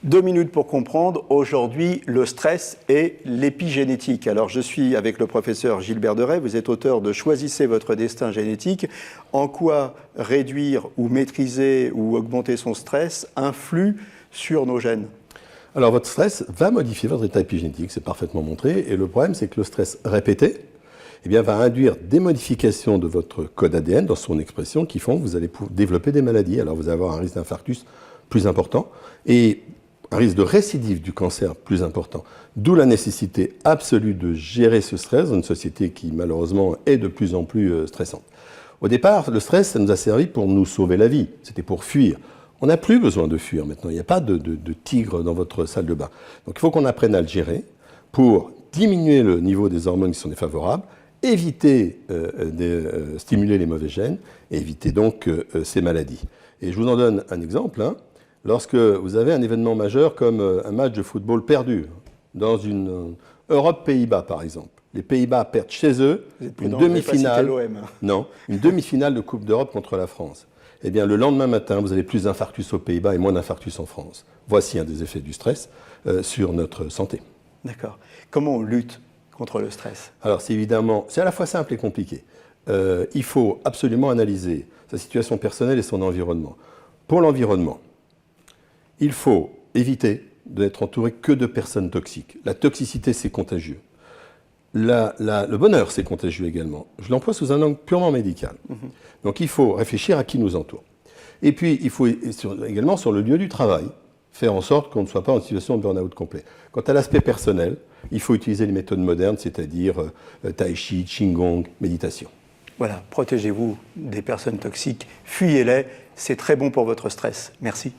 2 minutes pour comprendre. Aujourd'hui, le stress et l'épigénétique. Alors, je suis avec le professeur Gilbert Deray. Vous êtes auteur de Choisissez votre destin génétique. En quoi réduire ou maîtriser ou augmenter son stress influe sur nos gènes? Alors, votre stress va modifier votre état épigénétique, c'est parfaitement montré. Et le problème, c'est que le stress répété va induire des modifications de votre code ADN dans son expression qui font que vous allez développer des maladies. Alors, vous allez avoir un risque d'infarctus plus important et un risque de récidive du cancer plus important. D'où la nécessité absolue de gérer ce stress dans une société qui, malheureusement, est de plus en plus stressante. Au départ, le stress, ça nous a servi pour nous sauver la vie. C'était pour fuir. On n'a plus besoin de fuir maintenant. Il n'y a pas de tigre dans votre salle de bain. Donc, il faut qu'on apprenne à le gérer pour diminuer le niveau des hormones qui sont défavorables, éviter de stimuler les mauvais gènes et éviter donc ces maladies. Et je vous en donne un exemple. Lorsque vous avez un événement majeur comme un match de football perdu dans une Europe-Pays-Bas par exemple. Les Pays-Bas perdent chez eux une demi-finale, une demi-finale de Coupe d'Europe contre la France. Eh bien, le lendemain matin, vous avez plus d'infarctus aux Pays-Bas et moins d'infarctus en France. Voici un des effets du stress sur notre santé. D'accord. Comment on lutte contre le stress? Alors, c'est à la fois simple et compliqué. Il faut absolument analyser sa situation personnelle et son environnement. Pour l'environnement, il faut éviter d'être entouré que de personnes toxiques. La toxicité, c'est contagieux. Le bonheur, c'est contagieux également. Je l'emploie sous un angle purement médical. Donc, il faut réfléchir à qui nous entoure. Et puis, il faut également, sur le lieu du travail, faire en sorte qu'on ne soit pas en situation de burn-out complet. Quant à l'aspect personnel, il faut utiliser les méthodes modernes, c'est-à-dire tai chi, qigong, méditation. Voilà, protégez-vous des personnes toxiques, fuyez-les, c'est très bon pour votre stress. Merci.